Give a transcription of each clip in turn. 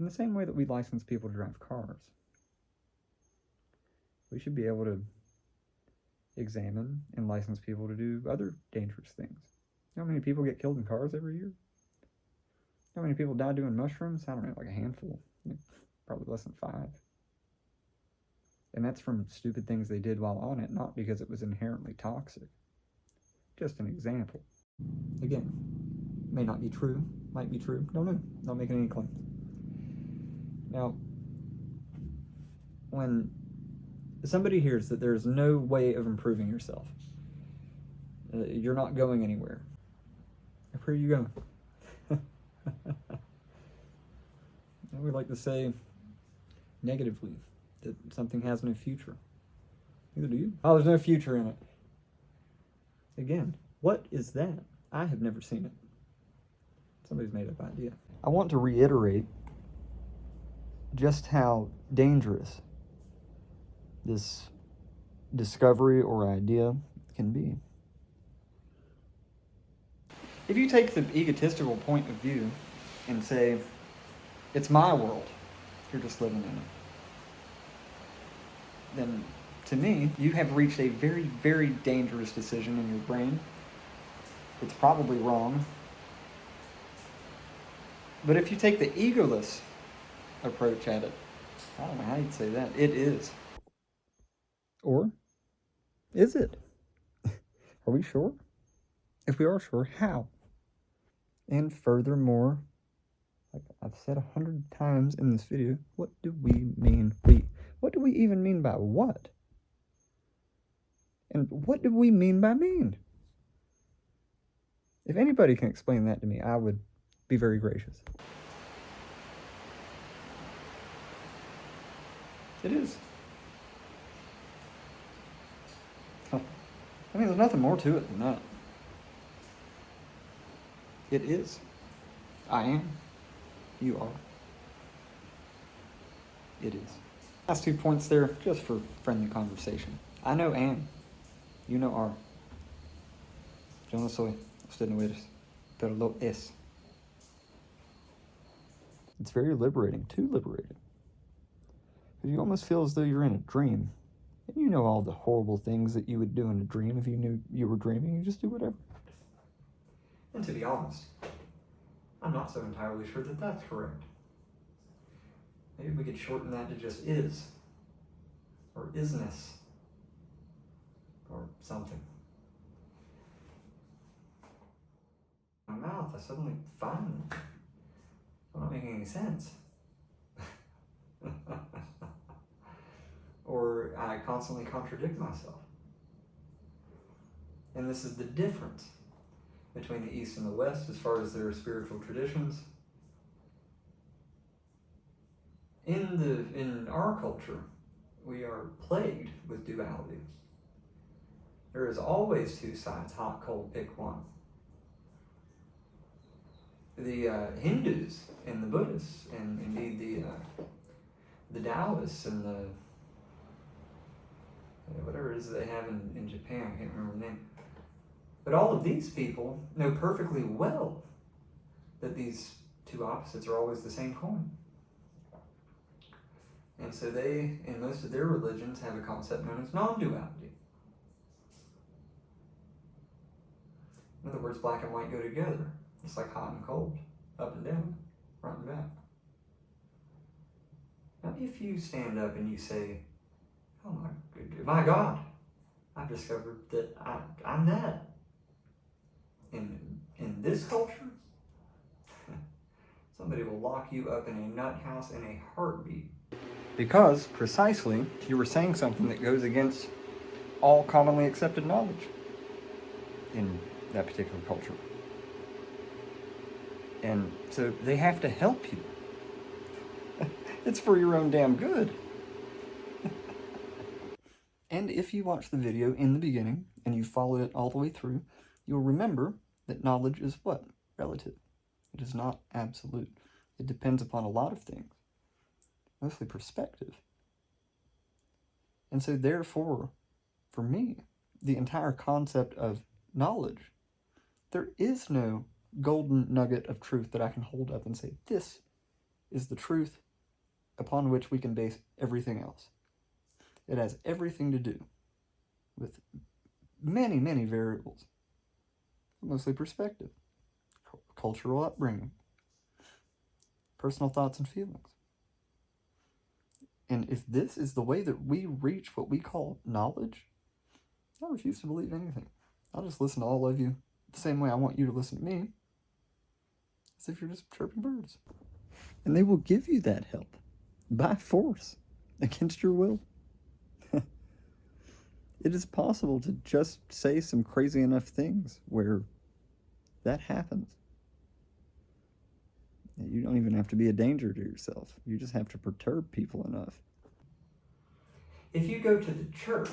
In the same way that we license people to drive cars, we should be able to examine and license people to do other dangerous things. You know how many people get killed in cars every year? How many people die doing mushrooms? I don't know, like a handful. Probably less than 5. And that's from stupid things they did while on it, not because it was inherently toxic. Just an example. Again, may not be true, might be true, don't know, not making any claims. Now, when somebody hears that there's no way of improving yourself, you're not going anywhere, where are you going? We like to say negatively that something has no future. Neither do you. Oh, there's no future in it. Again, what is that? I have never seen it. Somebody's made up idea. I want to reiterate just how dangerous this discovery or idea can be. If you take the egotistical point of view and say, it's my world, you're just living in it, then to me, you have reached a very, very dangerous decision in your brain. It's probably wrong. But if you take the egoless approach at it, I don't know how you'd say that. It is. Or is it? Are we sure? If we are sure, how? And furthermore, like I've said 100 times in this video, what do we mean we? What do we even mean by what? And what do we mean by mean? If anybody can explain that to me, I would be very gracious. It is. I mean, there's nothing more to it than that. It is. I am. You are. It is. Last 2 points there, just for friendly conversation. I know am. You know are. Yo no soy. Usted no eres. Pero lo es. It's very liberating, too liberating. Because you almost feel as though you're in a dream. And you know all the horrible things that you would do in a dream if you knew you were dreaming. You just do whatever. And to be honest, I'm not so entirely sure that that's correct. Maybe we could shorten that to just is. Or isness. Or something. My mouth, I suddenly find them. I'm not making any sense. Or I constantly contradict myself. And this is the difference between the East and the West as far as their spiritual traditions. In our culture, we are plagued with duality. There is always 2 sides, hot, cold, pick one. The Hindus and the Buddhists, and indeed the Taoists and the whatever it is they have in Japan, I can't remember the name. But all of these people know perfectly well that these 2 opposites are always the same coin. And so they, in most of their religions, have a concept known as non-duality. In other words, black and white go together. It's like hot and cold, up and down, front and back. Now, if you stand up and you say, oh my God, I've discovered that I'm that. In this culture, somebody will lock you up in a nut house in a heartbeat. Because, precisely, you were saying something that goes against all commonly accepted knowledge in that particular culture. And so they have to help you. It's for your own damn good. And if you watch the video in the beginning and you followed it all the way through, you'll remember that knowledge is what? Relative. It is not absolute. It depends upon a lot of things, mostly perspective. And so therefore, for me, the entire concept of knowledge, there is no golden nugget of truth that I can hold up and say, this is the truth upon which we can base everything else. It has everything to do with many, many variables, mostly perspective, cultural upbringing, personal thoughts and feelings. And if this is the way that we reach what we call knowledge, I refuse to believe anything. I'll just listen to all of you the same way I want you to listen to me, as if you're just chirping birds. And they will give you that help by force, against your will. It is possible to just say some crazy enough things where that happens. You don't even have to be a danger to yourself. You just have to perturb people enough. If you go to the church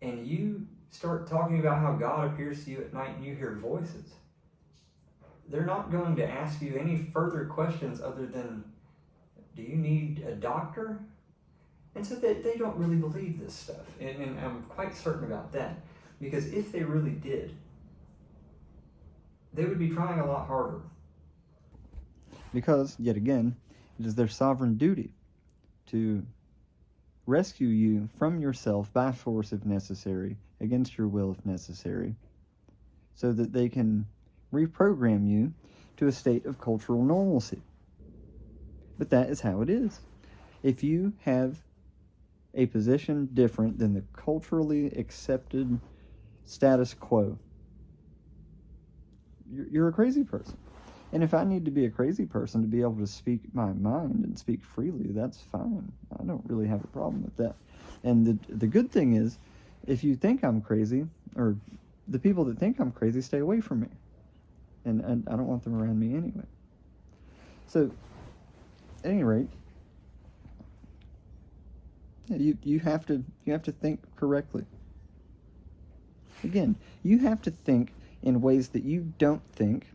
and you start talking about how God appears to you at night and you hear voices, they're not going to ask you any further questions other than, do you need a doctor? And so they don't really believe this stuff. And I'm quite certain about that. Because if they really did, they would be trying a lot harder. Because, yet again, it is their sovereign duty to rescue you from yourself by force if necessary, against your will if necessary, so that they can reprogram you to a state of cultural normalcy. But that is how it is. If you have a position different than the culturally accepted status quo, you're a crazy person. And if I need to be a crazy person to be able to speak my mind and speak freely, that's fine. I don't really have a problem with that. And the good thing is, if you think I'm crazy, or the people that think I'm crazy, stay away from me. And I don't want them around me anyway. So, at any rate, you have to think correctly. Again, you have to think in ways that you don't think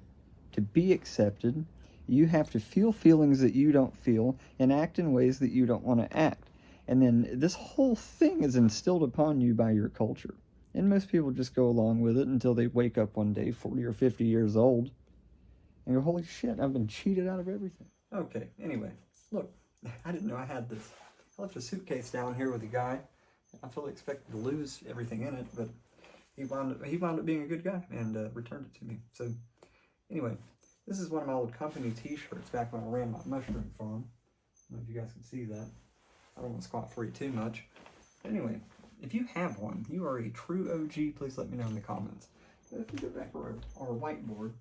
to be accepted. You have to feel feelings that you don't feel and act in ways that you don't want to act. And then this whole thing is instilled upon you by your culture. And most people just go along with it until they wake up one day, 40 or 50 years old, and go, holy shit, I've been cheated out of everything. Okay, anyway, look, I didn't know I had this. I left a suitcase down here with a guy. I fully expected to lose everything in it, but he wound up being a good guy and returned it to me. So, anyway, this is one of my old company t-shirts back when I ran my mushroom farm. I don't know if you guys can see that. I don't want to squat free too much. Anyway, if you have one, you are a true OG, please let me know in the comments. If we go back to our whiteboard,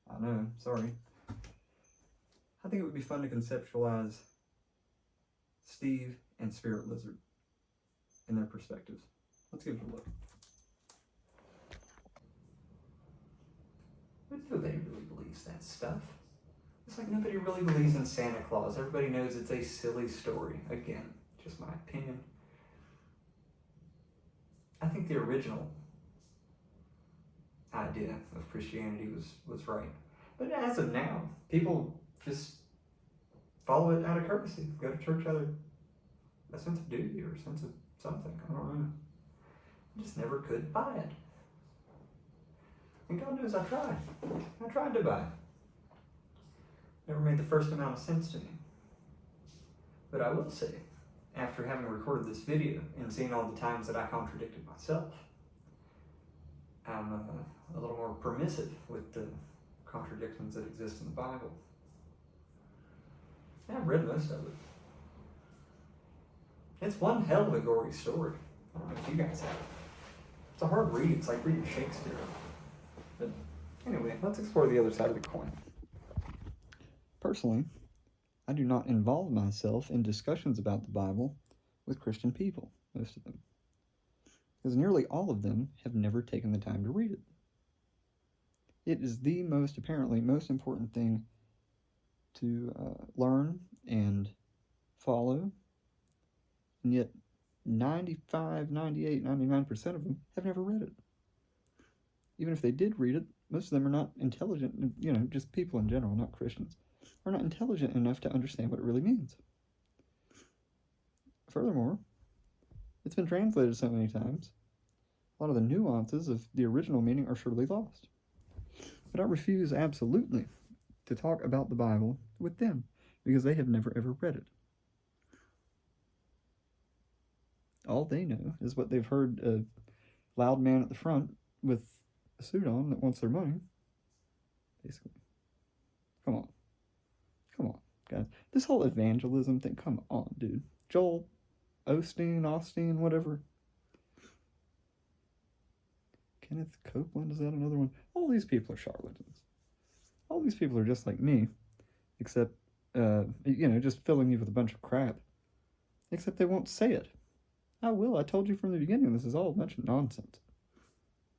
I know, sorry. I think it would be fun to conceptualize Steve and Spirit Lizard and their perspectives. Let's give it a look. But nobody really believes that stuff. It's like nobody really believes in Santa Claus. Everybody knows it's a silly story. Again, just my opinion. I think the original idea of Christianity was right. But as of now, people just follow it out of courtesy. Go to church out of a sense of duty or a sense of something. I don't know. I just never could buy it. And God knows I tried. I tried to buy it. Never made the first amount of sense to me. But I will say, after having recorded this video and seeing all the times that I contradicted myself, I'm a little more permissive with the contradictions that exist in the Bible. And I've read most of it. It's one hell of a gory story. I don't know if you guys have. It's a hard read. It's like reading Shakespeare. But anyway, let's explore the other side of the coin. Personally, I do not involve myself in discussions about the Bible with Christian people, most of them. Because nearly all of them have never taken the time to read it. It is the apparently most important thing to learn and follow, and yet 95, 98, 99% of them have never read it. Even if they did read it, most of them are not intelligent, just people in general, not Christians, are not intelligent enough to understand what it really means. Furthermore, it's been translated so many times, a lot of the nuances of the original meaning are surely lost. But I refuse absolutely to talk about the Bible with them because they have never ever read it. All they know is what they've heard a loud man at the front with a suit on that wants their money. Basically. Come on. Come on, guys. This whole evangelism thing, come on, dude. Joel Osteen, whatever. Kenneth Copeland, is that another one? All these people are charlatans. All these people are just like me, except, just filling you with a bunch of crap. Except they won't say it. I will. I told you from the beginning, this is all a bunch of nonsense.